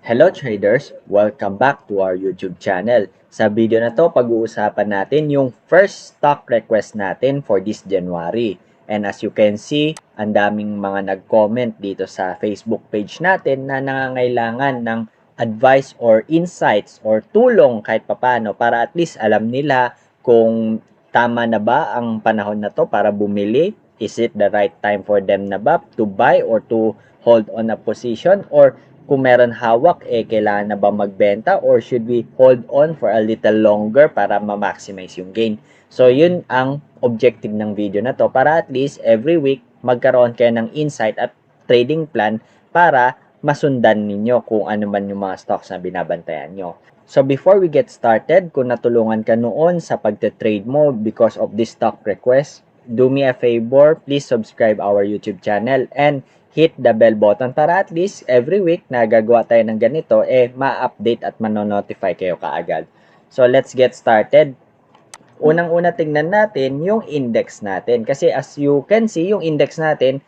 Hello traders! Welcome back to our YouTube channel. Sa video na to, pag-uusapan natin yung first stock request natin for this January. And as you can see, ang daming mga nag-comment dito sa Facebook page natin na nangangailangan ng advice or insights or tulong kahit papano para at least alam nila kung tama na ba ang panahon na to para bumili. Is it the right time for them na ba to buy or to hold on a position, or kung meron hawak, kailangan na ba magbenta or should we hold on for a little longer para ma-maximize yung gain? So, yun ang objective ng video na to para at least every week magkaroon kayo ng insight at trading plan para masundan ninyo kung ano man yung mga stocks na binabantayan nyo. So, before we get started, kung natulungan ka noon sa pagte-trade mo because of this stock request, do me a favor, please subscribe our YouTube channel and hit the bell button para at least every week na gagawa tayo ng ganito, ma-update at manonotify kayo kaagad. So, let's get started. Unang-una tingnan natin yung index natin. Kasi as you can see, yung index natin,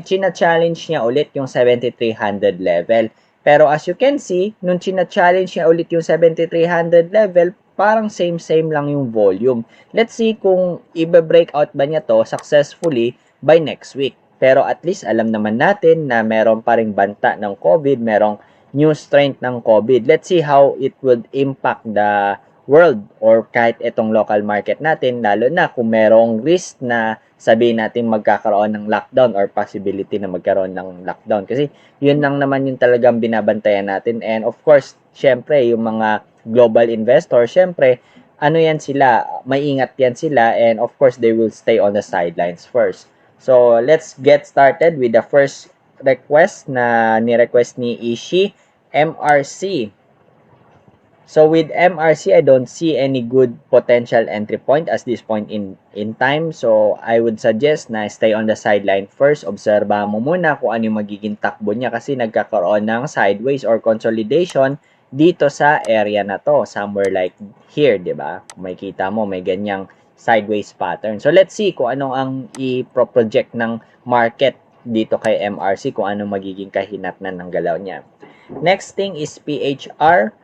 china-challenge niya ulit yung 7,300 level. Pero as you can see, nung china-challenge niya ulit yung 7,300 level, parang same-same lang yung volume. Let's see kung i-breakout ba niya to successfully by next week. Pero at least alam naman natin na meron pa ring banta ng COVID, merong new strength ng COVID. Let's see how it would impact the world or kahit itong local market natin, lalo na kung merong risk na sabihin natin magkakaroon ng lockdown or possibility na magkaroon ng lockdown. Kasi yun lang naman yung talagang binabantayan natin. And of course, syempre, yung mga global investors, syempre, ano yan sila, maingat yan sila, and of course, they will stay on the sidelines first. So, let's get started with the first request na ni-request ni Ishi, MRC. So, with MRC, I don't see any good potential entry point as this point in time. So, I would suggest na stay on the sideline first. Obserba mo muna kung ano yung magiging takbo niya kasi nagkakaroon ng sideways or consolidation dito sa area na to. Somewhere like here, di ba? Kung makikita mo, may ganyang sideways pattern. So, let's see kung ano ang i-project ng market dito kay MRC, kung ano magiging kahinatnan ng galaw niya. Next thing is PHR.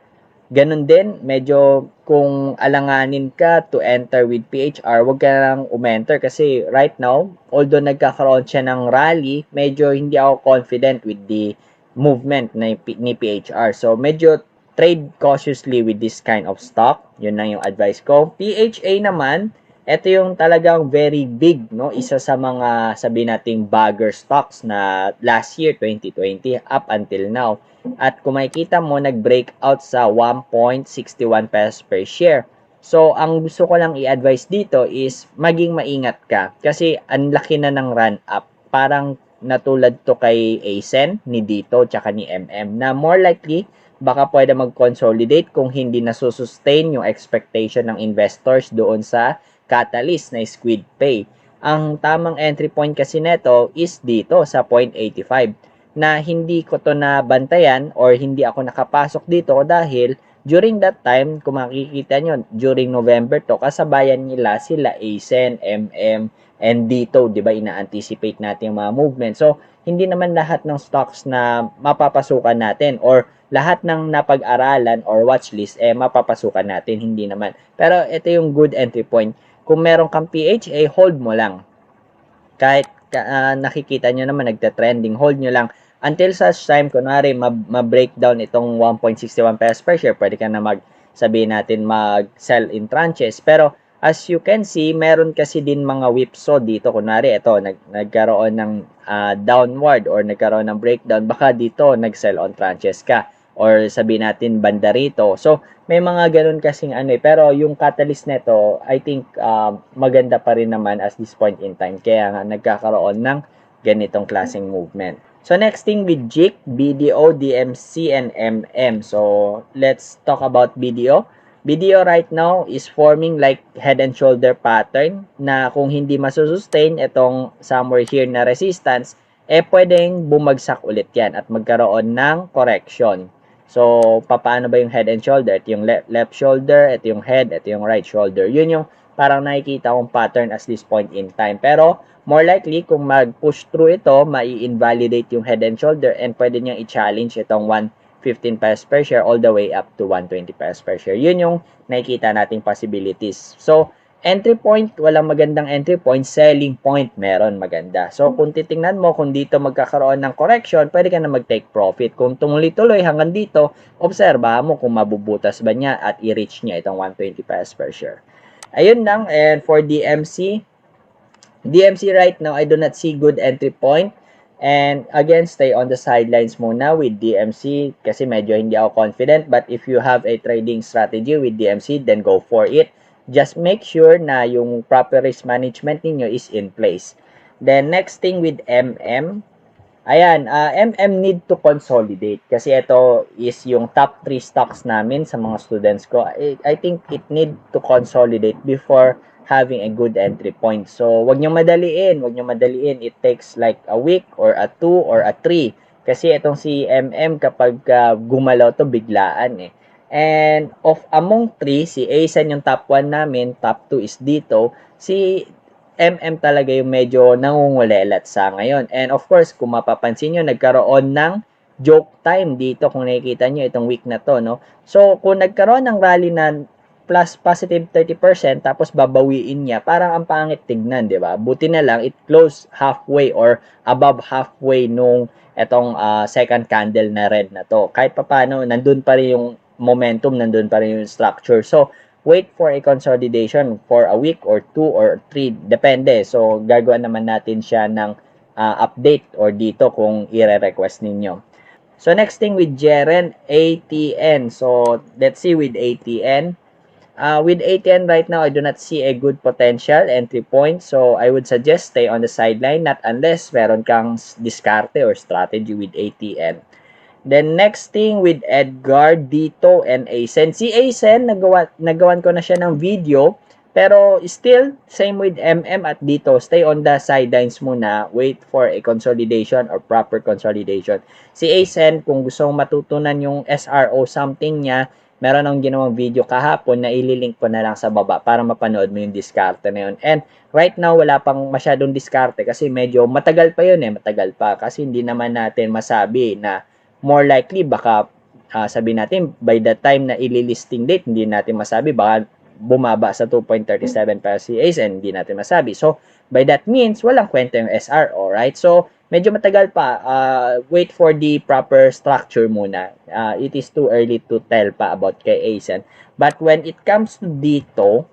Ganun din, medyo kung alanganin ka to enter with PHR, wag ka lang umenter kasi right now, although nagkakaroon siya ng rally, medyo hindi ako confident with the movement ni PHR. So, medyo trade cautiously with this kind of stock. Yun lang yung advice ko. PHA naman, ito yung talagang very big, no? Isa sa mga, sabi nating bagger stocks na last year, 2020, up until now. At kung makikita mo, nag-breakout sa 1.61 pesos per share. So, ang gusto ko lang i-advise dito is maging maingat ka. Kasi ang laki na ng run up. Parang natulad to kay ACEN, ni Dito, tsaka ni MM, na more likely, baka pwede mag-consolidate kung hindi nasusustain yung expectation ng investors doon sa catalyst na Squid Pay. Ang tamang entry point kasi neto is dito sa 0.85 na hindi ko to nabantayan or hindi ako nakapasok dito dahil during that time, kung makikita nyo, during November to, kasabayan nila sila ACEN, MM, and dito, di ba, ina-anticipate natin yung mga movement. So, hindi naman lahat ng stocks na mapapasukan natin or lahat ng napag-aralan or watchlist, mapapasukan natin. Hindi naman. Pero ito yung good entry point. Kung meron kang PHA, hold mo lang. Kahit nakikita nyo naman, nagta-trending, hold nyo lang. Until such time, kunwari, ma-breakdown itong 1.61 pesos per share, pwede ka na sabihin natin mag-sell in tranches. Pero, as you can see, meron kasi din mga whipsaw dito. Kunwari, ito, nagkaroon ng downward or nagkaroon ng breakdown, baka dito, nag-sell on tranches ka. Or sabihin natin, banda rito. So, may mga ganun kasing pero yung catalyst nito, I think maganda pa rin naman as this point in time. Kaya nga nagkakaroon ng ganitong klaseng movement. So next thing with JIC, BDO, DMC, and MM. So let's talk about BDO. BDO right now is forming like head and shoulder pattern na kung hindi masusustain itong somewhere here na resistance, pwedeng bumagsak ulit yan at magkaroon ng correction. So, paano ba yung head and shoulder? Ito yung left shoulder, ito yung head, ito yung right shoulder. Yun yung parang nakikita kong pattern as this point in time. Pero, more likely, kung mag-push through ito, mai-invalidate yung head and shoulder and pwede niyang i-challenge itong 15 pesos per share all the way up to 120 pesos per share. Yun yung nakikita nating possibilities. So, entry point, walang magandang entry point. Selling point, meron maganda. So, kung titingnan mo, kung dito magkakaroon ng correction, pwede ka na mag-take profit. Kung tumuloy-tuloy hanggang dito, obserbahan mo kung mabubutas ba niya at i-reach niya itong 120 pesos per share. Ayun lang. And for DMC right now, I do not see good entry point. And again, stay on the sidelines muna with DMC kasi medyo hindi ako confident. But if you have a trading strategy with DMC, then go for it. Just make sure na yung proper risk management ninyo is in place. Then next thing with MM. Ayan, MM need to consolidate kasi ito is yung top 3 stocks namin sa mga students ko. I think it need to consolidate before having a good entry point. So, wag niyo madaliin. It takes like a week or a 2 or a 3. Kasi itong si MM kapag gumalaw to biglaan eh. And among 3, si ACEN yung top 1 namin, top 2 is dito. Si MM talaga yung medyo nangungulelat sa ngayon. And of course, kung mapapansin nyo, nagkaroon ng joke time dito kung nakikita nyo itong week na to, no? So, kung nagkaroon ng rally na plus positive 30%, tapos babawiin niya, parang ang pangit tignan, di ba? Buti na lang, it closed halfway or above halfway nung etong second candle na red na to. Kahit papano, nandun pa rin yung momentum, nandun pa rin yung structure. So, wait for a consolidation for a week or 2 or 3, depende. So, gagawa naman natin siya ng update or dito kung i-request ninyo. So, next thing with Jeren, ATN. So, let's see with ATN. With ATN right now, I do not see a good potential entry point. So, I would suggest stay on the sideline, not unless meron kang diskarte or strategy with ATN. Then next thing with Edgar, Dito, and ACEN. Si ACEN, nagawan ko na siya ng video. Pero still, same with MM at Dito. Stay on the sidelines muna. Wait for a consolidation or proper consolidation. Si ACEN, kung gusto mong matutunan yung SRO something niya, meron akong ginawang video kahapon na ililink ko na lang sa baba para mapanood mo yung diskarte na yun. And right now, wala pang masyadong diskarte kasi medyo matagal pa yun eh. Matagal pa kasi hindi naman natin masabi na more likely baka sabihin natin by the time na ililisting date hindi natin masabi baka bumaba sa 2.37 pesos si ACEN, hindi natin masabi. So by that means walang kwenta yung SRO, right? So medyo matagal pa. Wait for the proper structure muna. It is too early to tell pa about kay ACEN. But when it comes to dito,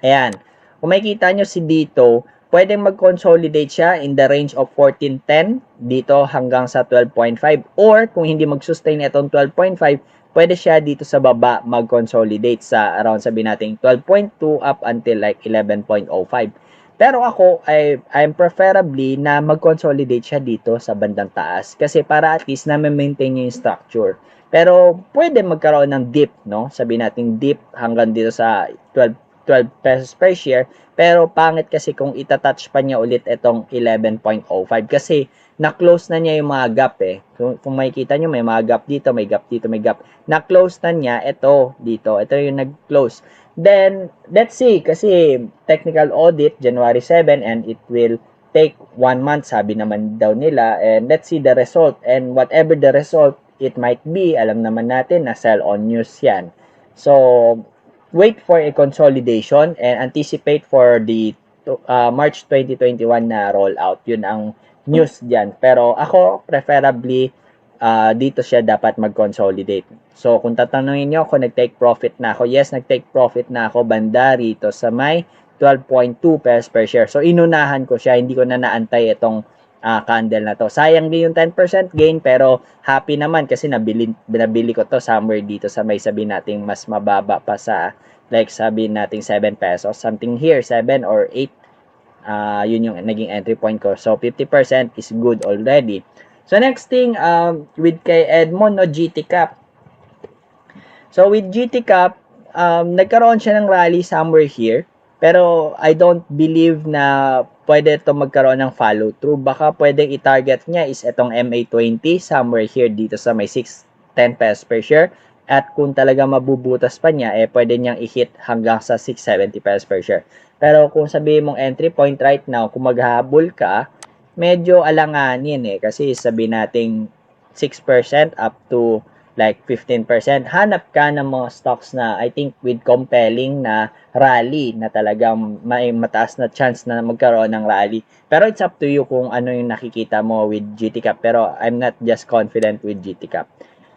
ayan, kung makikita nyo si dito, pwedeng mag-consolidate siya in the range of 14.10 dito hanggang sa 12.5 or kung hindi mag-sustain itong 12.5, pwede siya dito sa baba mag-consolidate sa around sabihin natin 12.2 up until like 11.05. Pero ako, I'm preferably na mag-consolidate siya dito sa bandang taas kasi para at least na maintain niya yung structure. Pero pwede magkaroon ng dip, no? Sabihin natin dip hanggang dito sa 12 pesos per share. Pero pangit kasi kung itatouch pa niya ulit itong 11.05 kasi na-close na niya yung mga gap eh. Kung makikita nyo, may mga gap dito, may gap dito, may gap. Na-close na niya ito dito. Ito yung nag-close. Then, let's see. Kasi technical audit, January 7 and it will take 1 month, sabi naman daw nila. And let's see the result. And whatever the result, it might be, alam naman natin na sell on news yan. So, wait for a consolidation and anticipate for the March 2021 na rollout. Yun ang news dyan. Pero ako, preferably, dito siya dapat mag-consolidate. So, kung tatanungin nyo kung nag-take profit na ako, yes, nag-take profit na ako banda rito sa may 12.2 pesos per share. So, inunahan ko siya. Hindi ko na naantay itong candle na to. Sayang din yung 10% gain pero happy naman kasi nabili ko to somewhere dito sa may sabi nating mas mababa pa sa like sabi nating 7 pesos. Something here, 7 or 8. Yun yung naging entry point ko. So, 50% is good already. So, next thing, with kay Edmond, no, GTCAP. So, with GTCAP, nagkaroon siya ng rally somewhere here. Pero, I don't believe na pwede ito magkaroon ng follow-through. Baka pwedeng i-target niya is itong MA20 somewhere here dito sa may 610 pesos per share. At kung talaga mabubutas pa niya, pwede niyang i-hit hanggang sa 670 pesos per share. Pero kung sabihin mong entry point right now, kung maghabol ka, medyo alanganin kasi sabihin nating 6% up to like 15%, hanap ka ng mga stocks na I think with compelling na rally na talagang may mataas na chance na magkaroon ng rally. Pero it's up to you kung ano yung nakikita mo with GTCAP. Pero I'm not just confident with GTCAP.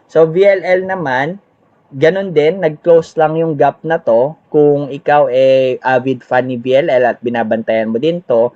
So VLL naman, ganun din, nag-close lang yung gap na to. Kung ikaw avid fan ni VLL at binabantayan mo din to,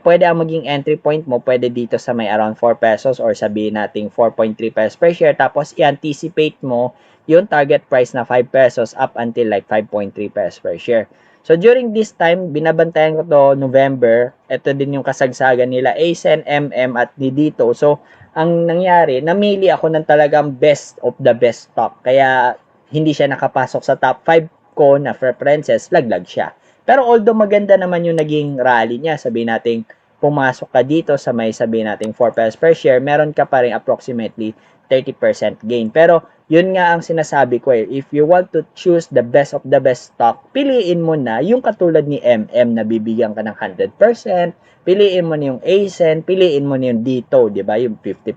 pwede ang maging entry point mo, pwede dito sa may around 4 pesos or sabihin natin 4.3 pesos per share. Tapos i-anticipate mo yung target price na 5 pesos up until like 5.3 pesos per share. So during this time, binabantayan ko to November. Ito din yung kasagsagan nila ACEN, at ni dito. So ang nangyari, namili ako ng talagang best of the best stock. Kaya hindi siya nakapasok sa top 5 ko na preferences, laglag siya. Pero although maganda naman yung naging rally niya, sabihin natin pumasok ka dito sa may sabihin natin 4 pesos per share, meron ka pa rin approximately 30% gain. Pero yun nga ang sinasabi ko if you want to choose the best of the best stock, piliin mo na yung katulad ni na bibigyan ka ng 100%, piliin mo na yung ACEN, piliin mo na yung dito, di ba? Yung 50%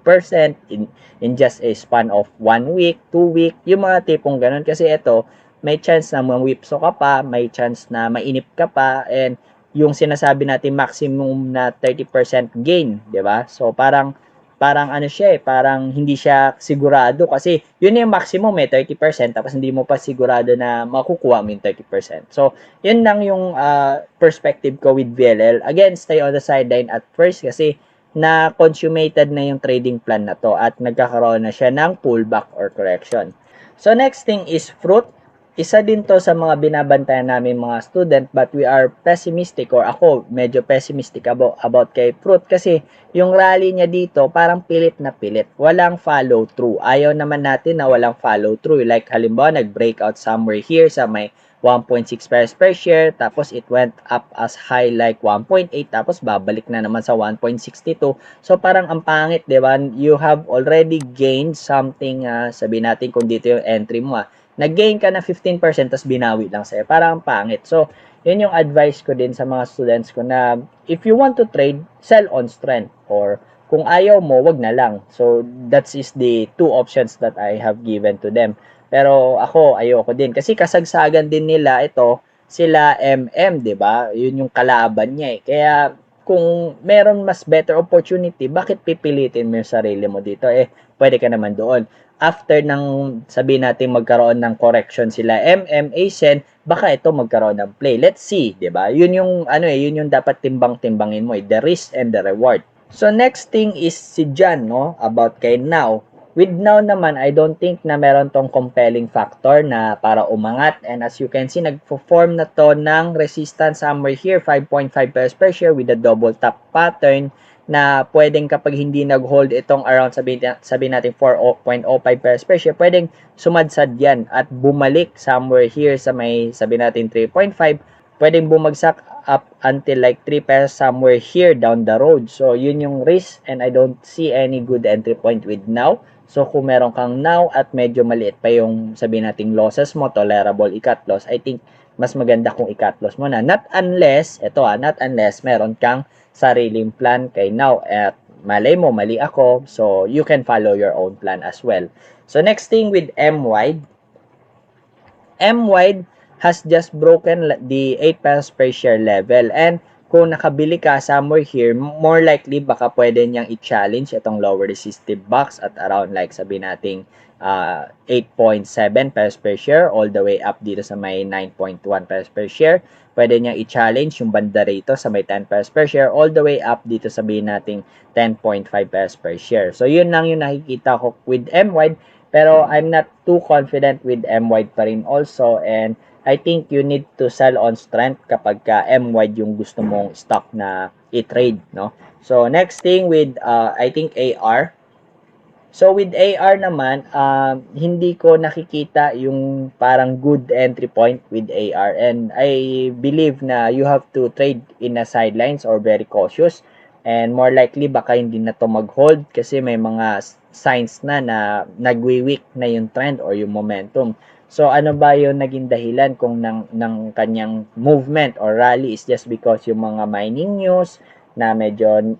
in just a span of 1 week, 2 week, yung mga tipong ganun. Kasi ito, may chance na mawipso ka pa, may chance na mainip ka pa, and yung sinasabi natin maximum na 30% gain, di ba? So parang ano siya parang hindi siya sigurado kasi yun yung maximum 30% tapos hindi mo pa sigurado na makukuha mo yung 30%. So, yun lang yung perspective ko with VLL. Again, stay on the sideline at first kasi na consummated na yung trading plan na to at nagkakaroon na siya ng pullback or correction. So, next thing is fruit. Isa din to sa mga binabantayan namin mga student but we are pessimistic or ako medyo pessimistic about kay fruit kasi yung rally niya dito parang pilit na pilit. Walang follow through. Ayaw naman natin na walang follow through. Like halimbawa nag-breakout somewhere here sa may 1.6 pesos per share tapos it went up as high like 1.8 tapos babalik na naman sa 1.62. So parang ang pangit, 'di ba? You have already gained something sabihin natin kung dito yung entry mo nag-gain ka na 15% tapos binawi lang sa'yo. Parang pangit. So, yun yung advice ko din sa mga students ko na if you want to trade, sell on strength. Or kung ayaw mo, wag na lang. So, that is the two options that I have given to them. Pero ako, ayoko din. Kasi kasagsagan din nila ito, sila di ba? Yun yung kalaban niya Kaya, kung meron mas better opportunity, bakit pipilitin mo yung sarili mo dito? Pwede ka naman doon after ng sabihin natin magkaroon ng correction sila ACEN, baka ito magkaroon ng play. Let's see, 'di ba? Yun yung yun yung dapat timbang-timbangin mo, the risk and the reward. So next thing is si John, no, about kay Now. With Now naman, I don't think na meron tong compelling factor na para umangat. And as you can see, nag-form na to ng resistance somewhere here, 5.5 pesos per share with a double top pattern na pwedeng kapag hindi nag-hold itong around sabihin natin 4.05 pesos per share, pwedeng sumadsad yan at bumalik somewhere here sa may sabihin natin 3.5, pwedeng bumagsak up until like 3 pesos somewhere here down the road. So, yun yung risk and I don't see any good entry point with Now. So, kung meron kang Now at medyo maliit pa yung sabihin natin losses mo, tolerable i-cut loss, I think mas maganda kung i-cut loss mo na. Not unless meron kang sariling plan kay Now at malay mo, mali ako. So, you can follow your own plan as well. So, next thing with MWIDE. MWIDE has just broken the 8 pesos per share level. And kung nakabili ka somewhere here, more likely baka pwede niyang i-challenge itong lower resistive box at around like sabihin nating 8.7 pesos per share all the way up dito sa may 9.1 pesos per share. Pwede niyang i-challenge yung banda rito sa may 10 pesos per share all the way up dito sabihin nating 10.5 pesos per share. So, yun lang yung nakikita ko with MWIDE. Pero I'm not too confident with MWIDE pa rin also. And I think you need to sell on strength kapag ka MWIDE yung gusto mong stock na i-trade, no? So, next thing with, I think AR. So, with AR naman, hindi ko nakikita yung parang good entry point with AR. And I believe na you have to trade in the sidelines or very cautious. And more likely, baka hindi na to mag-hold kasi may mga signs na nagwi-weak na yung trend or yung momentum. So, ano ba yung naging dahilan kung ng kanyang movement or rally is just because yung mga mining news na medyo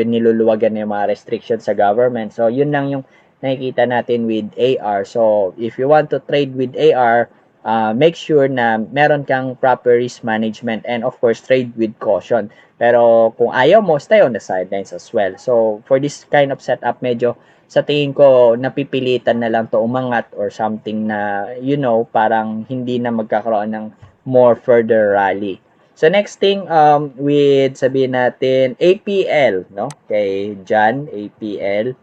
niluluwagan na yung mga restrictions sa government. So, yun lang yung nakikita natin with AR. So, if you want to trade with AR, make sure na meron kang proper risk management and of course, trade with caution. Pero kung ayaw mo, stay on the sidelines as well. So, for this kind of setup, medyo sa tingin ko, napipilitan na lang to umangat or something na, parang hindi na magkakaroon ng more further rally. So, next thing, with sabihin natin, APL, no? Kay John, APL.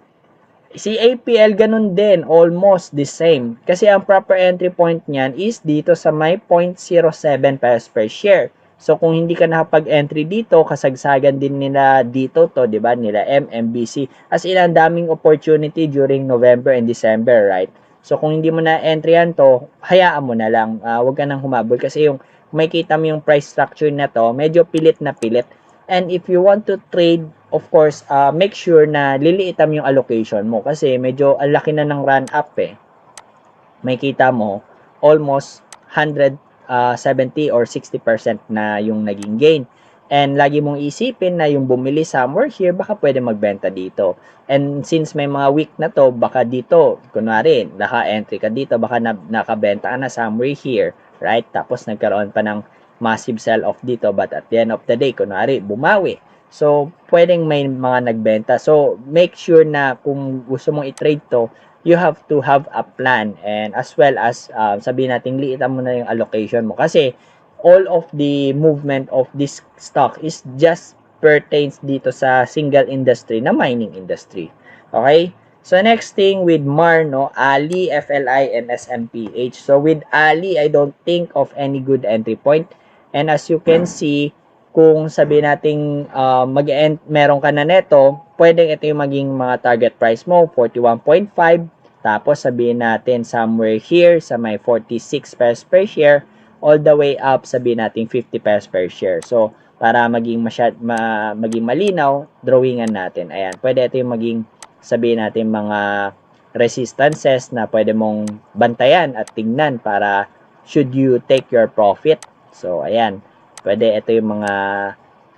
Si APL ganun din, almost the same. Kasi ang proper entry point niyan is dito sa may 0.07 pesos per share. So kung hindi ka nakapag-entry dito, kasagsagan din nila dito to, 'di ba? Nila MMBC. As in, ang daming opportunity during November and December, right? So kung hindi mo na entry-an to, hayaan mo na lang. Huwag ka nang humabol kasi yung makikita mo yung price structure na to, medyo pilit na pilit. And if you want to trade, of course, make sure na liliitan mo yung allocation mo kasi medyo ang laki na ng run up eh. May kita mo almost 170 or 60% na yung naging gain. And lagi mong isipin na yung bumili somewhere here, baka pwede magbenta dito. And since may mga week na to, baka dito, kunwari, naka-entry ka dito, baka nakabenta ka na somewhere here, right? Tapos nagkaroon pa ng massive sell-off dito, but at the end of the day, kunwari, bumawi. So, pwedeng may mga nagbenta. So, make sure na kung gusto mong i-trade to, you have to have a plan and as well as sabihin natin liitan mo na yung allocation mo kasi all of the movement of this stock is just pertains dito sa single industry na mining industry. Okay? So next thing with MAR, no, Ali, FLI, and SMPH. So with Ali, I don't think of any good entry point. And as you can see, kung sabihin nating meron ka na neto, pwedeng ito yung maging mga target price mo, 41.5. Tapos sabihin natin somewhere here sa may 46 pesos per share all the way up sabihin natin 50 pesos per share. So para maging maging malinaw, drawingan natin. Ayan, pwede ito yung maging sabihin natin mga resistances na pwede mong bantayan at tingnan para should you take your profit. So ayan, pwede ito yung mga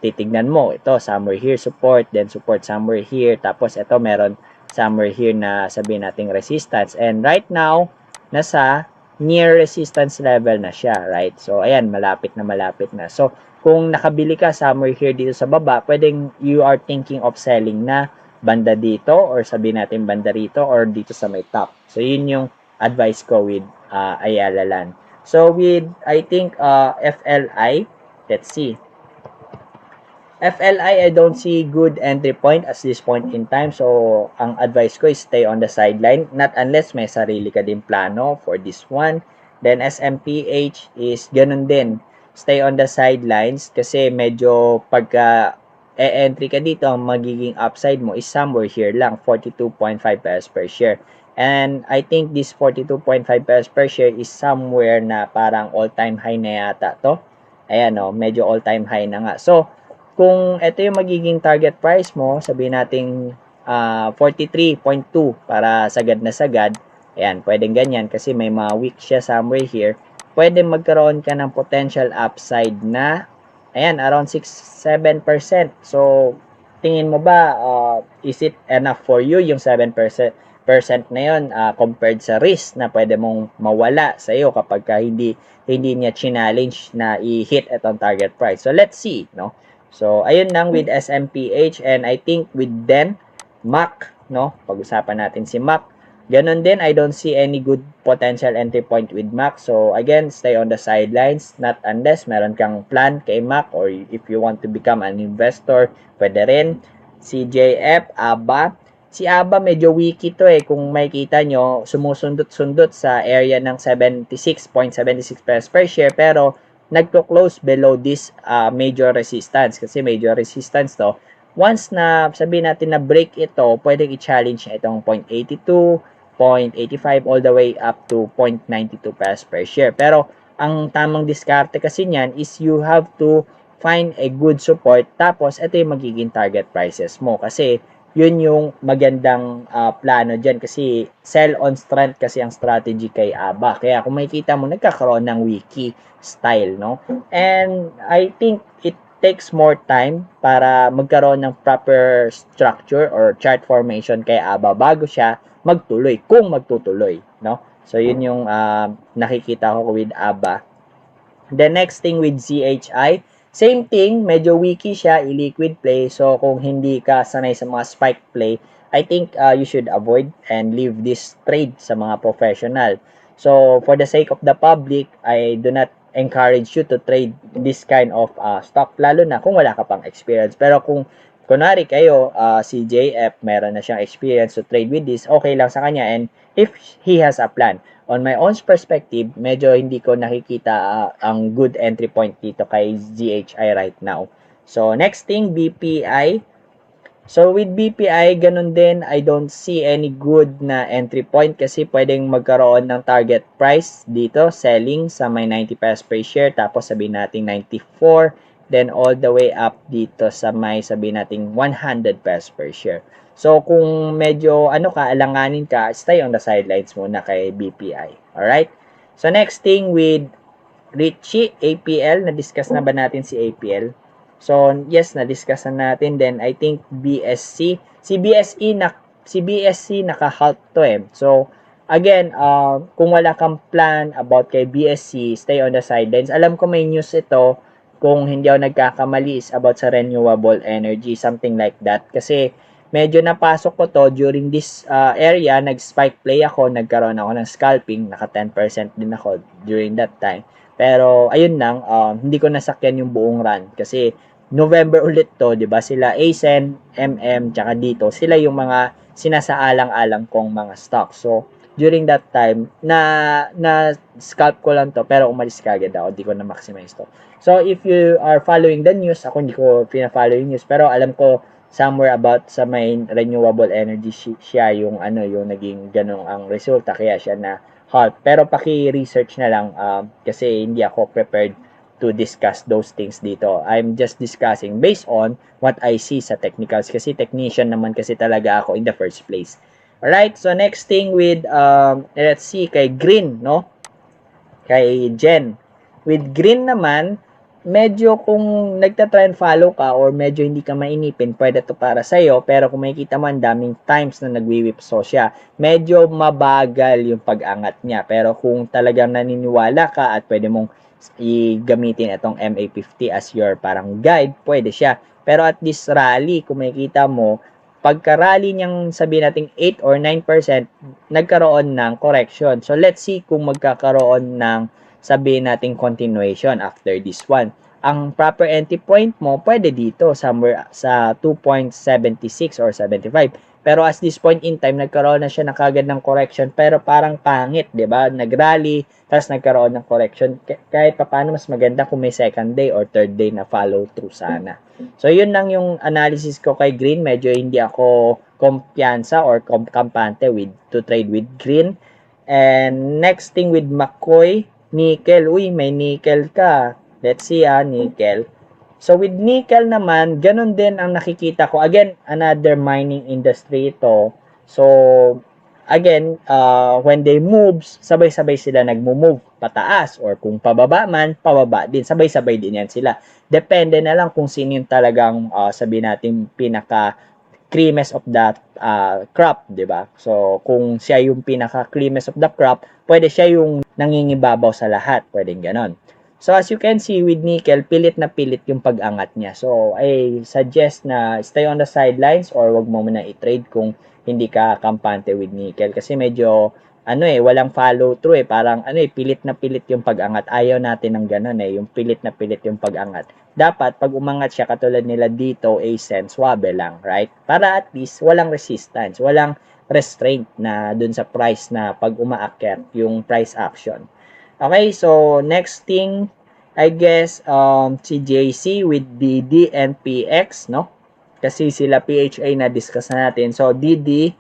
titignan mo. Ito somewhere here support, then support somewhere here, tapos ito meron somewhere here na sabihin nating resistance. And right now, nasa near resistance level na siya, right? So, ayan, malapit na. So, kung nakabili ka somewhere here dito sa baba, pwedeng you are thinking of selling na banda dito or sabihin natin banda rito or dito sa may top. So, yun yung advice ko with Ayala Land. So, with, I think, FLI, let's see. FLI, I don't see good entry point at this point in time. So, ang advice ko is stay on the sideline. Not unless may sarili ka din plano for this one. Then, SMPH is ganun din. Stay on the sidelines kasi medyo pagka e-entry ka dito, ang magiging upside mo is somewhere here lang, 42.5 pesos per share. And I think this 42.5 pesos per share is somewhere na parang all-time high na yata to. Ayan o, medyo all-time high na nga. So, kung ito yung magiging target price mo, sabihin natin 43.2 para sagad na sagad, ayan, pwedeng ganyan kasi may mga weak siya somewhere here, pwedeng magkaroon ka ng potential upside na, ayan, around 6-7%. So, tingin mo ba, is it enough for you yung 7% na yun compared sa risk na pwede mong mawala sa iyo kapag hindi niya challenge na i-hit itong target price. So, let's see, no? So, ayun lang with SMPH and I think with then, MAC, no? Pag-usapan natin si MAC. Ganon din, I don't see any good potential entry point with MAC. So, again, stay on the sidelines. Not unless meron kang plan kay MAC or if you want to become an investor, pwede rin. CJF, ABA. Si ABA medyo weaky to eh. Kung makikita nyo, sumusundot-sundot sa area ng 76.76 pesos per share. Pero, nagko-close below this major resistance kasi major resistance to once na sabihin natin na break ito pwedeng i-challenge itong 0.82 0.85 all the way up to 0.92 pesos per share pero ang tamang diskarte kasi niyan is you have to find a good support tapos ito yung magiging target prices mo kasi yun yung magandang plano dyan kasi sell on strength kasi ang strategy kay ABA. Kaya kung makikita mo, nagkakaroon ng wiki style, no? And I think it takes more time para magkaroon ng proper structure or chart formation kay ABA bago siya magtuloy, kung magtutuloy, no? So, yun yung nakikita ko with ABA. The next thing with CHI, same thing, medyo wiki siya, illiquid play. So, kung hindi ka sanay sa mga spike play, I think you should avoid and leave this trade sa mga professional. So, for the sake of the public, I do not encourage you to trade this kind of stock, lalo na kung wala ka pang experience. Pero kung kunwari kayo, si JF, meron na siyang experience to trade with this, okay lang sa kanya. And if he has a plan, on my own perspective, medyo hindi ko nakikita ang good entry point dito kay GHI right now. So, next thing, BPI. So, with BPI, ganun din, I don't see any good na entry point kasi pwedeng magkaroon ng target price dito, selling sa may 90 pesos per share, tapos sabihin natin 94, then all the way up dito sa may sabihin natin 100 pesos per share. So, kung medyo alanganin ka, stay on the sidelines muna kay BPI. Alright? So, next thing with Richie, APL, na-discuss na ba natin si APL? So, yes, na-discuss na natin. Then, I think BSC. Si BSC naka-halt to eh. So, again, kung wala kang plan about kay BSC, stay on the sidelines. Alam ko may news ito, kung hindi ako nagkakamali, is about sa renewable energy, something like that. Kasi, medyo napasok ko to during this area, nag-spike play ako, nagkaroon ako ng scalping, naka 10% din ako during that time. Pero, ayun lang, hindi ko nasakyan yung buong run kasi November ulit to, 'di ba? Sila ACEN, tsaka dito, sila yung mga sinasaalang-alang kong mga stocks. So, during that time, na scalp ko lang to, pero umalis kagad ako, hindi ko na maximize to. So, if you are following the news, ako hindi ko pina-follow yung news, pero alam ko somewhere about sa may renewable energy siya yung yung naging ganong ang resulta, kaya siya na halt. Pero paki-research na lang kasi hindi ako prepared to discuss those things dito. I'm just discussing based on what I see sa technicals kasi technician naman kasi talaga ako in the first place. Alright, so next thing with, let's see, kay Green, no? Kay Jen. With Green naman, medyo kung nagta-try and follow ka or medyo hindi ka mainipin, pwede to para sa'yo. Pero kung makikita mo, ang daming times na nagwi-whipsaw siya, medyo mabagal yung pag-angat niya. Pero kung talagang naniniwala ka at pwede mong i-gamitin itong MA50 as your parang guide, pwede siya. Pero at this rally, kung makikita mo, pagka-rally niyang sabihin natin 8 or 9%, nagkaroon ng correction. So let's see kung magkakaroon ng sabihin natin continuation after this one. Ang proper entry point mo, pwede dito, somewhere sa 2.76 or 75. Pero as this point in time, nagkaroon na siya na kagad ng correction, pero parang pangit, di ba? Nag-rally, tapos nagkaroon ng correction. Kahit paano mas maganda kung may second day or third day na follow through sana. So, yun lang yung analysis ko kay Green. Medyo hindi ako kumpiyansa or kampante to trade with Green. And next thing with McCoy, NIKL. Uy, may NIKL ka. Let's see NIKL. So, with NIKL naman, ganun din ang nakikita ko. Again, another mining industry ito. So, again, when they move, sabay-sabay sila nagmo-move pataas or kung pababa man, pababa din. Sabay-sabay din yan sila. Depende na lang kung sino yung talagang sabihin natin pinaka creamiest of the crop, 'di ba? So, kung siya yung pinaka creamiest of the crop, pwede siya yung nangingibabaw sa lahat, pwedeng ganon. So, as you can see with nickel, pilit na pilit yung pag-angat niya. So, I suggest na stay on the sidelines or wag mo muna i-trade kung hindi ka kampante with nickel kasi medyo walang follow through parang pilit na pilit yung pag-angat. Ayaw natin ng ganun yung pilit na pilit yung pag-angat. Dapat pag umangat siya katulad nila dito, ACEN, swabe lang, right? Para at least walang resistance, walang restraint na dun sa price na pag umaakyat yung price action. Okay, so next thing, I guess si JC with DD and PX, no? Kasi sila PHA na discuss na natin. So DD,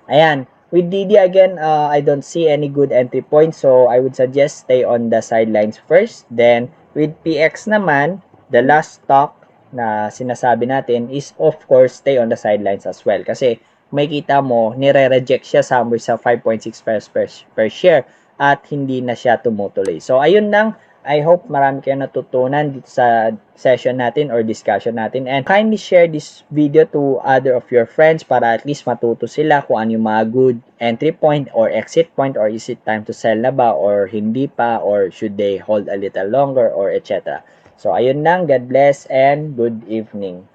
ayan, with DD again, I don't see any good entry point. So I would suggest stay on the sidelines first. Then with PX naman, the last stock na sinasabi natin is of course stay on the sidelines as well. Kasi may kita mo, nire-reject siya somewhere sa 5.6 pesos per share at hindi na siya tumutuloy. So ayun lang, I hope marami kayong natutunan dito sa session natin or discussion natin, and kindly share this video to other of your friends para at least matuto sila kung ano yung mga good entry point or exit point, or is it time to sell na ba or hindi pa, or should they hold a little longer, or etc. So ayun lang, God bless and good evening.